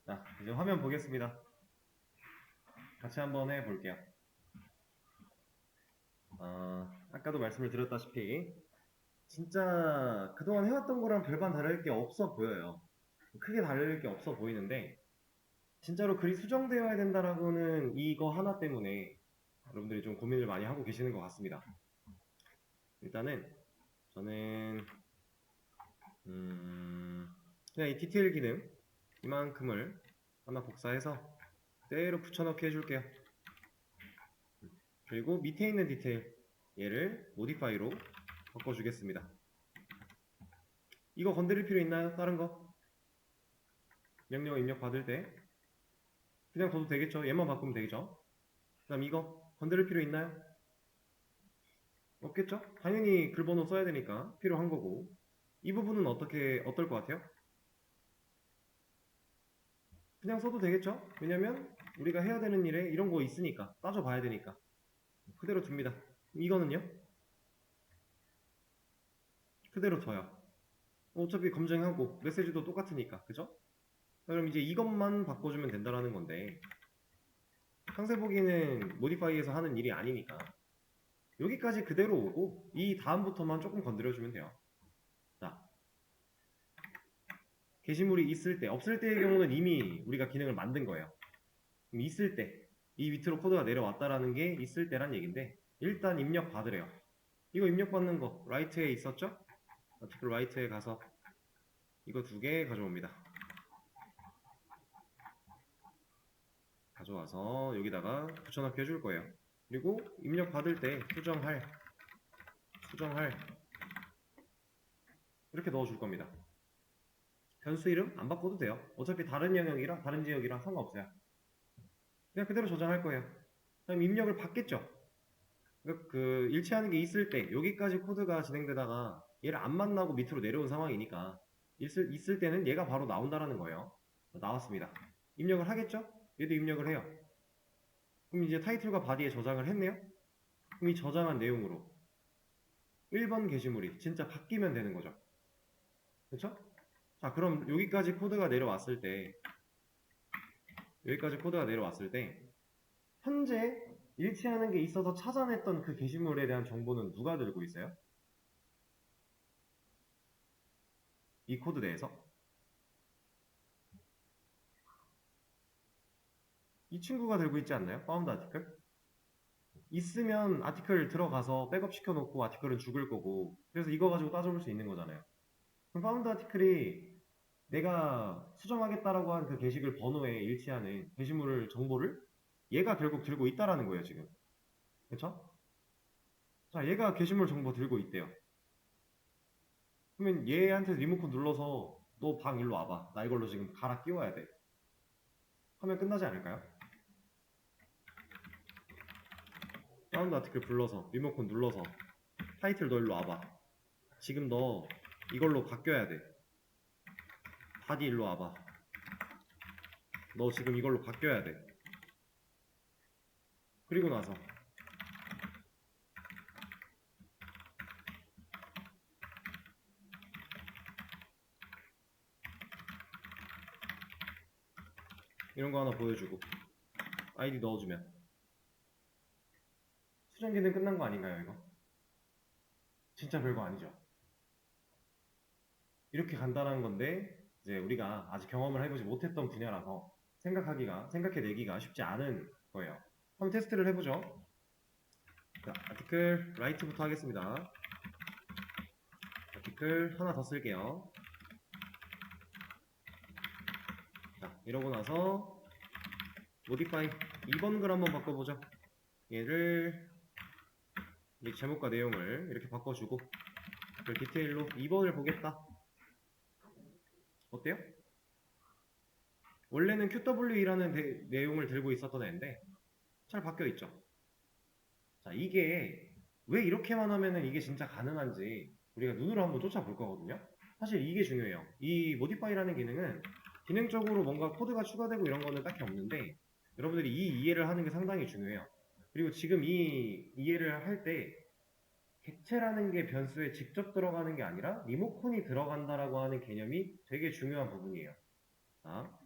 자, 이제 화면 보겠습니다. 같이 한번 해볼게요. 아까도 말씀을 드렸다시피 진짜 그동안 해왔던 거랑 별반 다를 게 없어 보여요. 크게 다를 게 없어 보이는데 진짜로 글이 수정되어야 된다라고는 이거 하나 때문에 여러분들이 좀 고민을 많이 하고 계시는 것 같습니다. 일단은 저는 그냥 이 디테일 기능 이만큼을 하나 복사해서 그대로 붙여넣기 해줄게요. 그리고 밑에 있는 디테일 얘를 모디파이로 바꿔주겠습니다. 이거 건드릴 필요 있나요? 다른 거? 명령 입력 받을 때 그냥 둬도 되겠죠? 얘만 바꾸면 되겠죠? 그 다음 이거 건드릴 필요 있나요? 없겠죠? 당연히 글 번호 써야 되니까 필요한 거고 이 부분은 어떨 것 같아요? 그냥 써도 되겠죠? 왜냐면 우리가 해야 되는 일에 이런 거 있으니까 따져봐야 되니까 그대로 둡니다. 이거는요? 그대로 둬요. 어차피 검증하고 메시지도 똑같으니까 그죠? 그럼 이제 이것만 바꿔주면 된다라는 건데 상세 보기는 모디파이에서 하는 일이 아니니까 여기까지 그대로 오고 이 다음부터만 조금 건드려주면 돼요. 자, 게시물이 있을 때, 없을 때의 경우는 이미 우리가 기능을 만든 거예요. 그럼 있을 때, 이 밑으로 코드가 내려왔다라는 게 있을 때란 얘기인데 일단 입력 받으래요. 이거 입력 받는 거 라이트에 있었죠? 아티클 라이트에 가서 이거 두 개 가져옵니다. 가져와서 여기다가 붙여넣기 해줄 거예요. 그리고 입력 받을 때 수정할 이렇게 넣어줄 겁니다. 변수 이름 안 바꿔도 돼요. 어차피 다른 영역이라 다른 지역이라 상관없어요. 그냥 그대로 저장할 거예요. 그럼 입력을 받겠죠. 그 일치하는 게 있을 때 여기까지 코드가 진행되다가 얘를 안 만나고 밑으로 내려온 상황이니까 있을 때는 얘가 바로 나온다라는 거예요. 나왔습니다. 입력을 하겠죠? 얘도 입력을 해요. 그럼 이제 타이틀과 바디에 저장을 했네요. 그럼 이 저장한 내용으로 1번 게시물이 진짜 바뀌면 되는 거죠. 그렇죠? 자, 그럼 여기까지 코드가 내려왔을 때 현재 일치하는 게 있어서 찾아냈던 그 게시물에 대한 정보는 누가 들고 있어요? 이 코드 내에서 이 친구가 들고 있지 않나요? 파운드 아티클? 있으면 아티클 들어가서 백업 시켜놓고 아티클은 죽을 거고 그래서 이거 가지고 따져볼 수 있는 거잖아요. 그럼 파운드 아티클이 내가 수정하겠다라고 한 그 게시글 번호에 일치하는 게시물을 정보를 얘가 결국 들고 있다라는 거예요 지금. 그쵸? 자, 얘가 게시물 정보 들고 있대요. 그러면 얘한테 리모컨 눌러서 너 방 일로 와봐. 나 이걸로 지금 갈아 끼워야 돼. 하면 끝나지 않을까요? 다운드 아티클 불러서 리모컨 눌러서 타이틀 너 일로 와봐. 지금 너 이걸로 바뀌어야 돼. 바디 일로 와봐. 너 지금 이걸로 바뀌어야 돼. 그리고 나서 이런 거 하나 보여주고 아이디 넣어주면 수정 기능 끝난 거 아닌가요 이거? 진짜 별거 아니죠. 이렇게 간단한 건데 이제 우리가 아직 경험을 해보지 못했던 분야라서 생각해내기가 쉽지 않은 거예요. 한번 테스트를 해보죠. 자, 아티클 라이트부터 하겠습니다. 아티클 하나 더 쓸게요. 자, 이러고 나서 모디파이 2번 글 한번 바꿔보죠. 얘를 제목과 내용을 이렇게 바꿔주고 그 디테일로 2번을 보겠다. 어때요? 원래는 QWE라는 내용을 들고 있었던 애인데 잘 바뀌어 있죠. 자, 이게 왜 이렇게만 하면은 이게 진짜 가능한지 우리가 눈으로 한번 쫓아볼 거거든요. 사실 이게 중요해요. 이 모디파이라는 기능은 기능적으로 뭔가 코드가 추가되고 이런 거는 딱히 없는데 여러분들이 이 이해를 하는 게 상당히 중요해요. 그리고 지금 이 이해를 할 때 객체라는 게 변수에 직접 들어가는 게 아니라 리모컨이 들어간다라고 하는 개념이 되게 중요한 부분이에요. 자,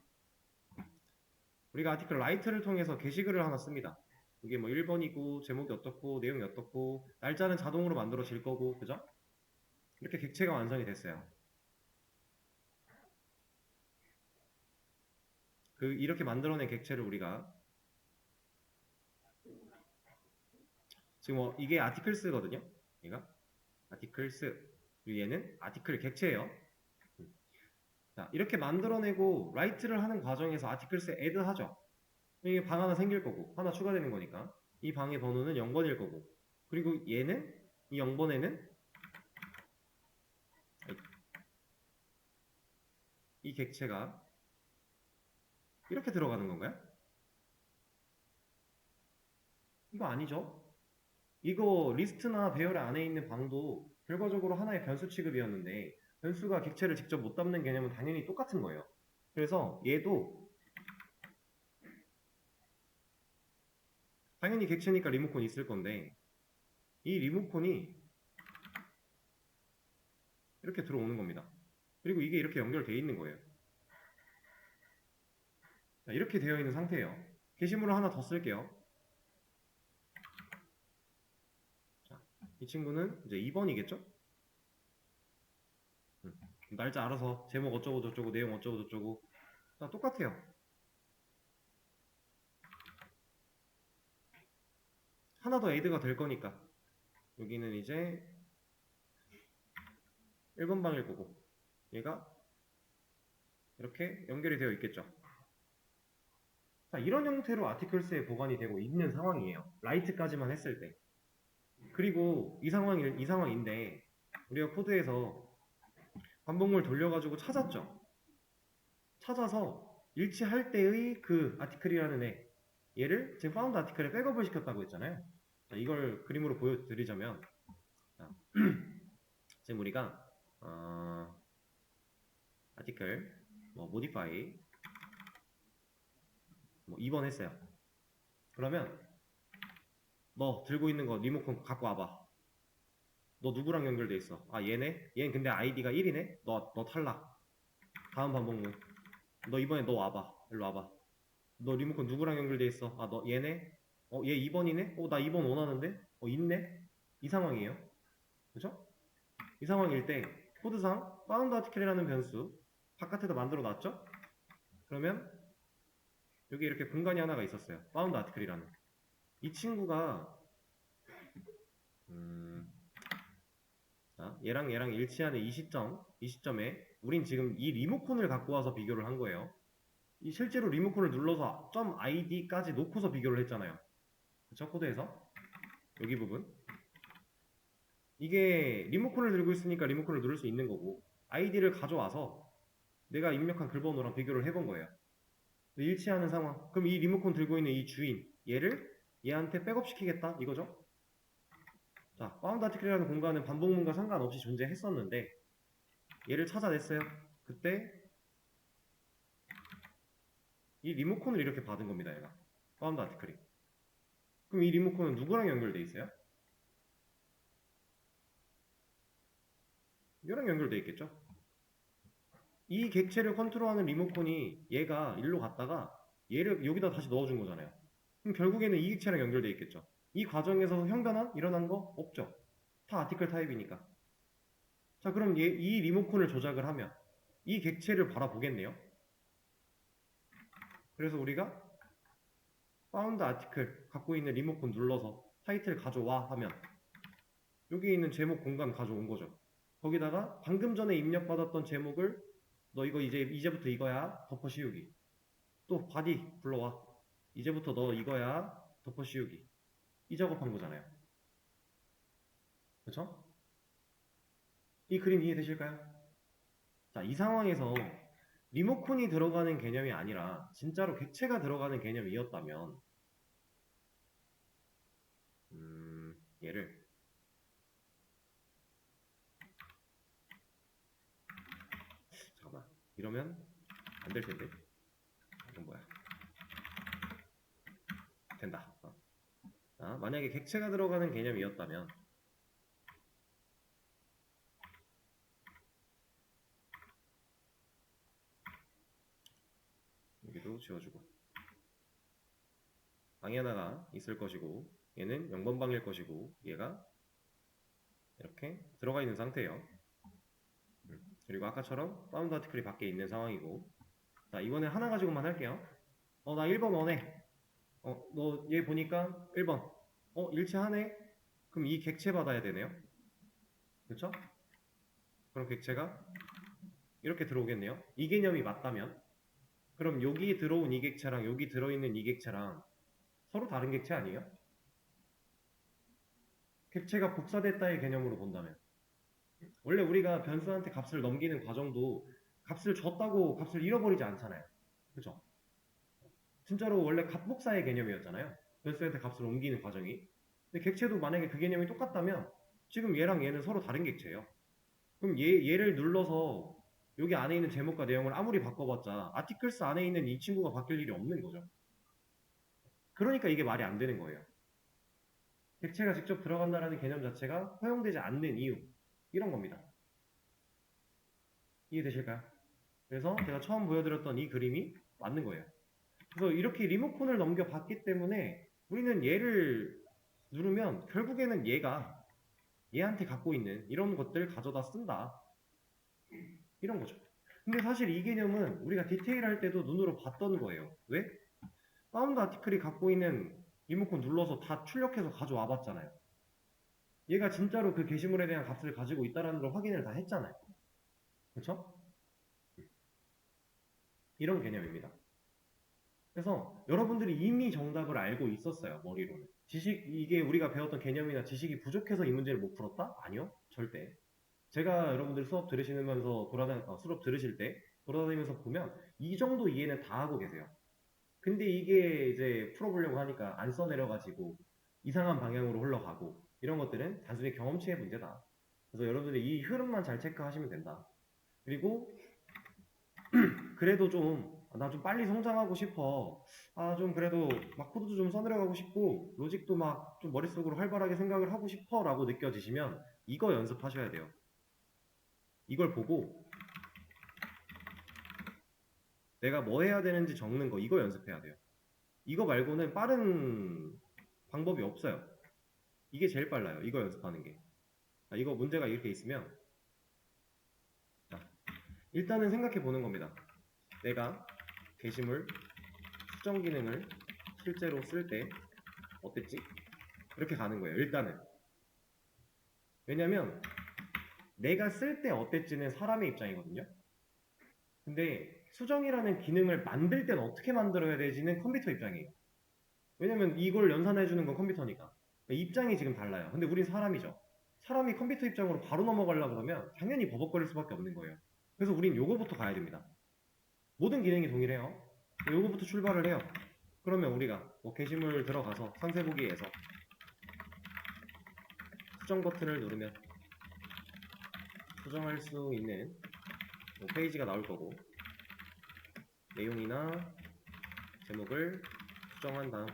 우리가 아티클 라이트를 통해서 게시글을 하나 씁니다. 이게 뭐 1번이고 제목이 어떻고 내용이 어떻고 날짜는 자동으로 만들어질 거고 그죠? 이렇게 객체가 완성이 됐어요. 이렇게 만들어낸 객체를 우리가 지금 이게 아티클스거든요. 얘가 아티클스 그리고 얘는 아티클 객체예요. 자, 이렇게 만들어내고 라이트를 하는 과정에서 아티클스 애드 하죠. 이게 방 하나 생길 거고 하나 추가되는 거니까 이 방의 번호는 0번일 거고 그리고 얘는 이 0번에는 이 객체가 이렇게 들어가는 건가요? 이거 아니죠. 이거 리스트나 배열 안에 있는 방도 결과적으로 하나의 변수 취급이었는데 변수가 객체를 직접 못 담는 개념은 당연히 똑같은 거예요. 그래서 얘도 당연히 객체니까 리모컨이 있을 건데 이 리모컨이 이렇게 들어오는 겁니다. 그리고 이게 이렇게 연결되어 있는 거예요. 자, 이렇게 되어 있는 상태예요. 게시물을 하나 더 쓸게요. 자, 이 친구는 이제 2번이겠죠? 날짜 알아서 제목 어쩌고 저쩌고 내용 어쩌고 저쩌고 다 똑같아요. 하나 더 애드가 될 거니까 여기는 이제 1번 방일 거고 얘가 이렇게 연결이 되어 있겠죠. 자, 이런 형태로 아티클스에 보관이 되고 있는 상황이에요. 라이트까지만 했을 때. 그리고 이 상황인데 우리가 코드에서 반복문을 돌려가지고 찾았죠. 찾아서 일치할 때의 그 아티클이라는 얘를 지금 파운드 아티클에 백업을 시켰다고 했잖아요. 자, 이걸 그림으로 보여드리자면 자, 지금 우리가 아티클 뭐 모디파이 뭐 2번 했어요. 그러면 너 들고 있는 거 리모컨 갖고 와봐. 너 누구랑 연결돼 있어? 아 얘네? 얘는 근데 아이디가 1이네? 너 탈락. 다음 반복문. 너 이번에 너 와봐. 일로 와봐. 너 리모컨 누구랑 연결돼 있어? 아 너 얘네? 얘 2번이네? 나 2번 원하는데? 있네? 이 상황이에요. 그죠? 이 상황일 때 코드상 파운드 아티클이라는 변수 바깥에다 만들어 놨죠? 그러면 여기 이렇게 공간이 하나가 있었어요. 파운드 아티클이라는. 이 친구가 자, 얘랑 일치하는 이 시점에 우린 지금 이 리모컨을 갖고 와서 비교를 한 거예요. 이 실제로 리모컨을 눌러서 .id까지 놓고서 비교를 했잖아요. 그쵸? 코드에서 여기 부분 이게 리모컨을 들고 있으니까 리모컨을 누를 수 있는 거고 id를 가져와서 내가 입력한 글번호랑 비교를 해본 거예요. 일치하는 상황. 그럼 이 리모컨 들고 있는 이 주인 얘한테 백업 시키겠다 이거죠? 자, 파운드 아티클이라는 공간은 반복문과 상관없이 존재했었는데 얘를 찾아냈어요. 그때 이 리모컨을 이렇게 받은 겁니다. 얘가 파운드 아티클이. 그럼 이 리모컨은 누구랑 연결돼 있어요? 얘랑 연결돼 있겠죠? 이 객체를 컨트롤하는 리모컨이 얘가 일로 갔다가 얘를 여기다 다시 넣어준 거잖아요. 그럼 결국에는 이 객체랑 연결돼 있겠죠. 이 과정에서 형변화 일어난 거 없죠. 다 아티클 타입이니까. 자, 그럼 이 리모컨을 조작을 하면 이 객체를 바라보겠네요. 그래서 우리가 파운드 아티클 갖고 있는 리모컨 눌러서 타이틀 가져와 하면 여기 있는 제목 공간 가져온 거죠. 거기다가 방금 전에 입력받았던 제목을 너 이거 이제부터 이거야 덮어 씌우기. 또 바디 불러와. 이제부터 너 이거야 덮어 씌우기. 이 작업한 거잖아요. 그렇죠? 이 그림 이해되실까요? 자, 이 상황에서 리모컨이 들어가는 개념이 아니라 진짜로 객체가 들어가는 개념이었다면 얘를 잠깐만 이러면 안 될 텐데 이건 뭐야? 된다. 자, 만약에 객체가 들어가는 개념이었다면 여기도 지워주고 방이 하나가 있을 것이고 얘는 0번 방일 것이고 얘가 이렇게 들어가 있는 상태예요. 그리고 아까처럼 바운드 아티클이 밖에 있는 상황이고 자 이번에 하나 가지고만 할게요. 나 1번 원해. 너 얘 보니까 1번 일치하네. 그럼 이 객체 받아야 되네요. 그렇죠? 그럼 객체가 이렇게 들어오겠네요. 이 개념이 맞다면 그럼 여기 들어온 이 객체랑 여기 들어있는 이 객체랑 서로 다른 객체 아니에요? 객체가 복사됐다의 개념으로 본다면 원래 우리가 변수한테 값을 넘기는 과정도 값을 줬다고 값을 잃어버리지 않잖아요. 그죠? 진짜로 원래 값복사의 개념이었잖아요. 변수한테 값을 옮기는 과정이. 근데 객체도 만약에 그 개념이 똑같다면 지금 얘랑 얘는 서로 다른 객체예요. 그럼 얘를 눌러서 여기 안에 있는 제목과 내용을 아무리 바꿔봤자 아티클스 안에 있는 이 친구가 바뀔 일이 없는 거죠. 그러니까 이게 말이 안 되는 거예요. 객체가 직접 들어간다는 개념 자체가 허용되지 않는 이유 이런 겁니다. 이해되실까요? 그래서 제가 처음 보여드렸던 이 그림이 맞는 거예요. 그래서 이렇게 리모컨을 넘겨봤기 때문에 우리는 얘를 누르면 결국에는 얘가 얘한테 갖고 있는 이런 것들을 가져다 쓴다. 이런 거죠. 근데 사실 이 개념은 우리가 디테일할 때도 눈으로 봤던 거예요. 왜? 바운드 아티클이 갖고 있는 리모컨 눌러서 다 출력해서 가져와 봤잖아요. 얘가 진짜로 그 게시물에 대한 값을 가지고 있다는 걸 확인을 다 했잖아요. 그렇죠? 이런 개념입니다. 그래서 여러분들이 이미 정답을 알고 있었어요. 머리로는. 이게 우리가 배웠던 개념이나 지식이 부족해서 이 문제를 못 풀었다? 아니요. 절대. 제가 여러분들 수업 들으시면서 수업 들으실 때 돌아다니면서 보면 이 정도 이해는 다 하고 계세요. 근데 이게 이제 풀어보려고 하니까 안 써내려가지고 이상한 방향으로 흘러가고 이런 것들은 단순히 경험치의 문제다. 그래서 여러분들이 이 흐름만 잘 체크하시면 된다. 그리고 그래도 나 좀 빨리 성장하고 싶어. 좀 그래도 막 코드도 좀 써내려가고 싶고 로직도 막 좀 머릿속으로 활발하게 생각을 하고 싶어 라고 느껴지시면 이거 연습하셔야 돼요. 이걸 보고 내가 뭐 해야 되는지 적는 거 이거 연습해야 돼요. 이거 말고는 빠른 방법이 없어요. 이게 제일 빨라요. 이거 연습하는 게. 이거 문제가 이렇게 있으면 자, 일단은 생각해 보는 겁니다. 내가 게시물 수정 기능을 실제로 쓸 때 어땠지? 이렇게 가는 거예요. 일단은. 왜냐면 내가 쓸 때 어땠지는 사람의 입장이거든요. 근데 수정이라는 기능을 만들 때는 어떻게 만들어야 되지는 컴퓨터 입장이에요. 왜냐면 이걸 연산해주는 건 컴퓨터니까. 그러니까 입장이 지금 달라요. 근데 우린 사람이죠. 사람이 컴퓨터 입장으로 바로 넘어가려고 그러면 당연히 버벅거릴 수밖에 없는 거예요. 그래서 우린 요거부터 가야 됩니다. 모든 기능이 동일해요. 요거부터 출발을 해요. 그러면 우리가 게시물 들어가서 상세 보기에서 수정 버튼을 누르면 수정할 수 있는 페이지가 나올 거고 내용이나 제목을 수정한 다음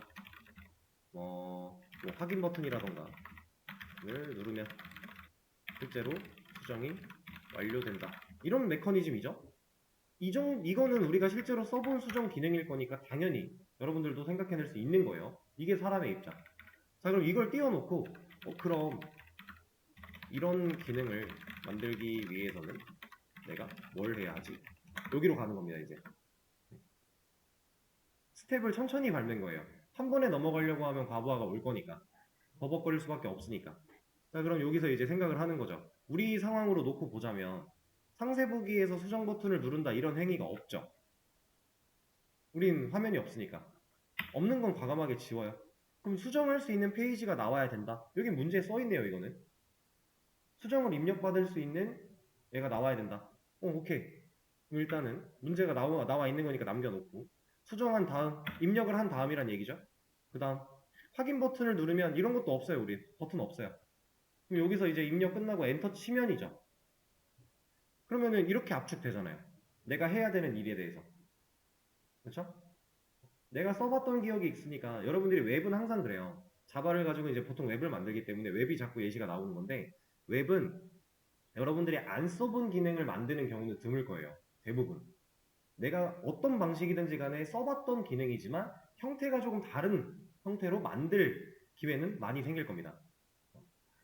확인 버튼이라던가 를 누르면 실제로 수정이 완료된다. 이런 메커니즘이죠. 이거는 우리가 실제로 써본 수정 기능일 거니까 당연히 여러분들도 생각해낼 수 있는 거예요. 이게 사람의 입장. 자, 그럼 이걸 띄워놓고 그럼 이런 기능을 만들기 위해서는 내가 뭘 해야 하지? 여기로 가는 겁니다, 이제. 스텝을 천천히 밟는 거예요. 한 번에 넘어가려고 하면 과부하가 올 거니까. 버벅거릴 수밖에 없으니까. 자, 그럼 여기서 이제 생각을 하는 거죠. 우리 상황으로 놓고 보자면 상세 보기에서 수정 버튼을 누른다 이런 행위가 없죠. 우린 화면이 없으니까. 없는 건 과감하게 지워요. 그럼 수정할 수 있는 페이지가 나와야 된다. 여기 문제에 써있네요, 이거는. 수정을 입력받을 수 있는 얘가 나와야 된다. 오케이. 그럼 일단은 문제가 나와 있는 거니까 남겨놓고 수정한 다음, 입력을 한 다음이란 얘기죠. 그 다음 확인 버튼을 누르면 이런 것도 없어요, 우리. 버튼 없어요. 그럼 여기서 이제 입력 끝나고 엔터 치면이죠. 그러면은 이렇게 압축되잖아요. 내가 해야 되는 일에 대해서. 그렇죠? 내가 써봤던 기억이 있으니까 여러분들이 웹은 항상 그래요. 자바를 가지고 이제 보통 웹을 만들기 때문에 웹이 자꾸 예시가 나오는 건데 웹은 여러분들이 안 써본 기능을 만드는 경우는 드물 거예요. 대부분. 내가 어떤 방식이든지 간에 써봤던 기능이지만 형태가 조금 다른 형태로 만들 기회는 많이 생길 겁니다.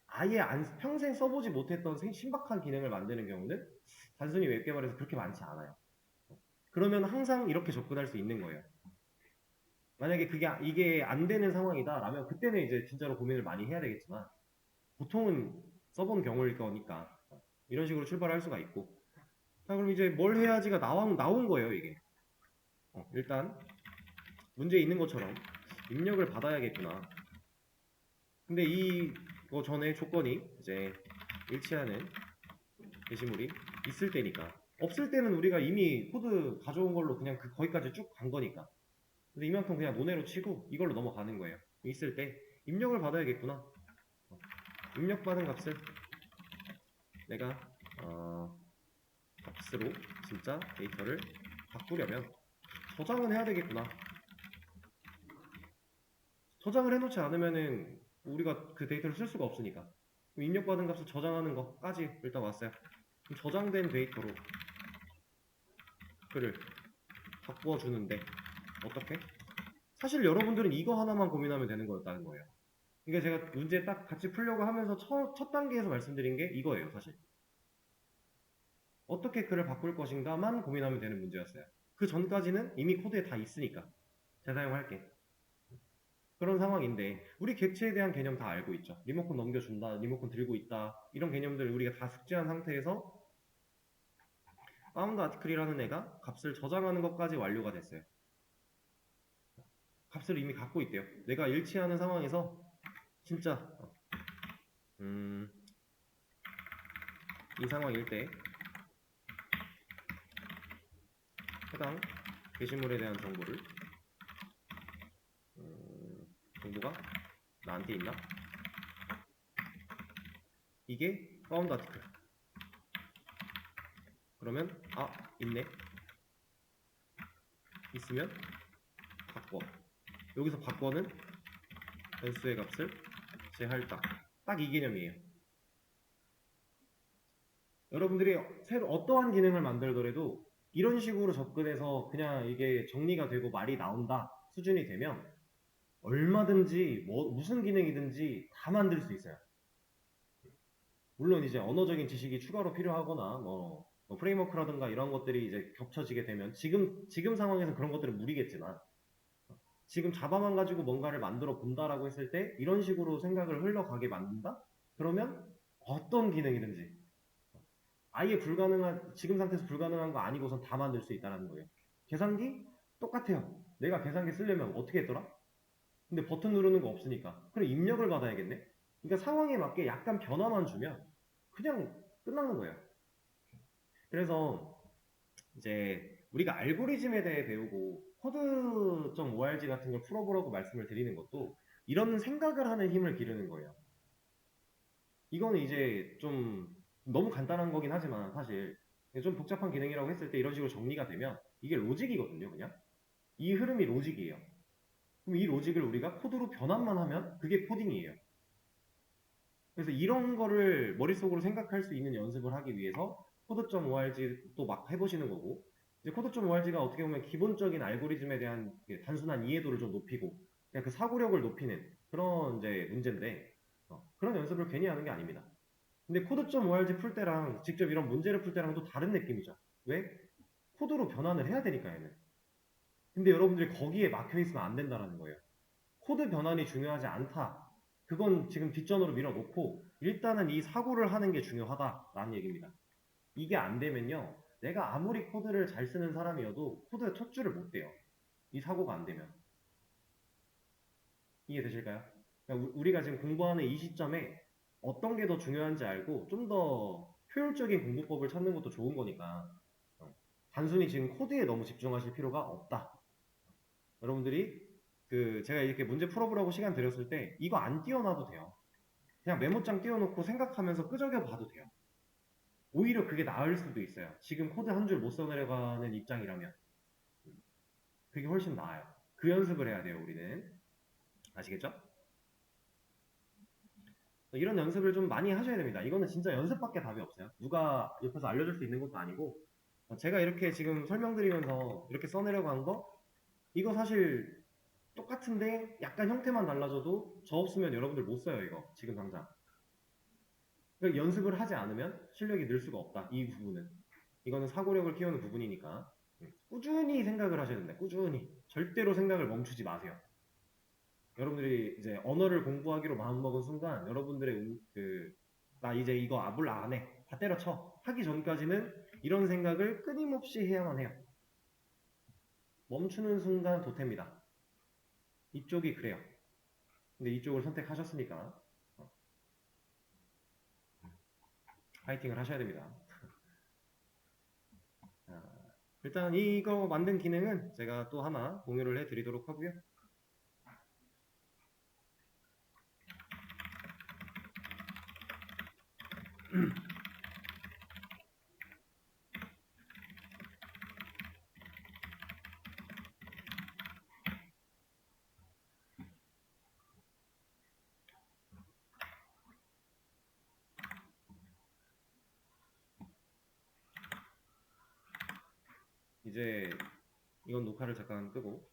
아예 평생 써보지 못했던 신박한 기능을 만드는 경우는 단순히 웹 개발에서 그렇게 많지 않아요. 그러면 항상 이렇게 접근할 수 있는 거예요. 만약에 이게 안 되는 상황이다라면 그때는 이제 진짜로 고민을 많이 해야 되겠지만 보통은 써본 경우일 거니까 이런 식으로 출발할 수가 있고. 자, 그럼 이제 뭘 해야지가 나온 거예요, 이게. 일단 문제 있는 것처럼 입력을 받아야겠구나. 근데 이거 전에 조건이 이제 일치하는 게시물이 있을 때니까. 없을 때는 우리가 이미 코드 가져온 걸로 그냥 거기까지 쭉 간 거니까. 근데 이만큼 그냥 논외로 치고 이걸로 넘어가는 거예요. 있을 때 입력을 받아야겠구나. 입력받은 값을 내가 값으로 진짜 데이터를 바꾸려면 저장은 해야 되겠구나. 저장을 해놓지 않으면은 우리가 그 데이터를 쓸 수가 없으니까. 입력받은 값을 저장하는 것까지 일단 왔어요. 그럼 저장된 데이터로 글을 바꿔주는데 어떻게? 사실 여러분들은 이거 하나만 고민하면 되는 거였다는 거예요. 그러니까 제가 문제 딱 같이 풀려고 하면서 첫 단계에서 말씀드린 게 이거예요, 사실. 어떻게 글을 바꿀 것인가만 고민하면 되는 문제였어요. 그 전까지는 이미 코드에 다 있으니까 재사용할게. 그런 상황인데 우리 객체에 대한 개념 다 알고 있죠. 리모컨 넘겨준다, 리모컨 들고 있다 이런 개념들 우리가 다 숙지한 상태에서 파운드 아티클이라는 애가 값을 저장하는 것까지 완료가 됐어요. 값을 이미 갖고 있대요. 내가 일치하는 상황에서 진짜 이 상황일 때 해당 게시물에 대한 정보가 나한테 있나? 이게 파운드 아티클. 그러면 있네. 있으면 바꿔. 여기서 바꿔는 변수의 값을 제할당. 딱 이 개념이에요. 여러분들이 새로 어떠한 기능을 만들더라도 이런 식으로 접근해서 그냥 이게 정리가 되고 말이 나온다 수준이 되면 얼마든지 무슨 기능이든지 다 만들 수 있어요. 물론 이제 언어적인 지식이 추가로 필요하거나 뭐 프레임워크라든가 이런 것들이 이제 겹쳐지게 되면 지금 상황에서 그런 것들은 무리겠지만 지금 자바만 가지고 뭔가를 만들어 본다라고 했을 때 이런 식으로 생각을 흘러가게 만든다? 그러면 어떤 기능이든지 아예 지금 상태에서 불가능한 거 아니고선 다 만들 수 있다는 거예요. 계산기? 똑같아요. 내가 계산기 쓰려면 어떻게 했더라? 근데 버튼 누르는 거 없으니까. 그럼 입력을 받아야겠네? 그러니까 상황에 맞게 약간 변화만 주면 그냥 끝나는 거예요. 그래서 이제 우리가 알고리즘에 대해 배우고 코드.org 같은 걸 풀어보라고 말씀을 드리는 것도 이런 생각을 하는 힘을 기르는 거예요. 이거는 이제 좀 너무 간단한 거긴 하지만 사실 좀 복잡한 기능이라고 했을 때 이런 식으로 정리가 되면 이게 로직이거든요, 그냥. 이 흐름이 로직이에요. 그럼 이 로직을 우리가 코드로 변환만 하면 그게 코딩이에요. 그래서 이런 거를 머릿속으로 생각할 수 있는 연습을 하기 위해서 코드.org도 막 해보시는 거고 이제 코드.org가 어떻게 보면 기본적인 알고리즘에 대한 단순한 이해도를 좀 높이고 그냥 그 사고력을 높이는 그런 이제 문제인데 그런 연습을 괜히 하는 게 아닙니다. 근데 코드.org 풀 때랑 직접 이런 문제를 풀 때랑 또 다른 느낌이죠. 왜? 코드로 변환을 해야 되니까 얘는. 근데 여러분들이 거기에 막혀 있으면 안 된다는 거예요. 코드 변환이 중요하지 않다. 그건 지금 뒷전으로 밀어놓고 일단은 이 사고를 하는 게 중요하다라는 얘기입니다. 이게 안 되면요. 내가 아무리 코드를 잘 쓰는 사람이어도 코드 첫 줄을 못 떼요. 이 사고가 안 되면. 이해되실까요? 그러니까 우리가 지금 공부하는 이 시점에 어떤 게 더 중요한지 알고 좀 더 효율적인 공부법을 찾는 것도 좋은 거니까 단순히 지금 코드에 너무 집중하실 필요가 없다. 여러분들이 제가 이렇게 문제 풀어보라고 시간 드렸을 때 이거 안 띄워놔도 돼요. 그냥 메모장 띄워놓고 생각하면서 끄적여 봐도 돼요. 오히려 그게 나을 수도 있어요. 지금 코드 한 줄 못 써내려가는 입장이라면 그게 훨씬 나아요. 그 연습을 해야 돼요, 우리는. 아시겠죠? 이런 연습을 좀 많이 하셔야 됩니다. 이거는 진짜 연습밖에 답이 없어요. 누가 옆에서 알려줄 수 있는 것도 아니고 제가 이렇게 지금 설명드리면서 이렇게 써내려고 한 거 이거 사실 똑같은데 약간 형태만 달라져도 저 없으면 여러분들 못 써요, 이거. 지금 당장. 그러니까 연습을 하지 않으면 실력이 늘 수가 없다. 이 부분은. 이거는 사고력을 키우는 부분이니까. 꾸준히 생각을 하셔야 된다. 꾸준히. 절대로 생각을 멈추지 마세요. 여러분들이 이제 언어를 공부하기로 마음먹은 순간 여러분들의 나 이제 이거 몰라 안 해. 다 때려쳐. 하기 전까지는 이런 생각을 끊임없이 해야만 해요. 멈추는 순간 도태입니다. 이쪽이 그래요. 근데 이쪽을 선택하셨으니까 파이팅을 하셔야 됩니다. 자, 일단 이거 만든 기능은 제가 또 하나 공유를 해드리도록 하고요. 이제 이건 녹화를 잠깐 끄고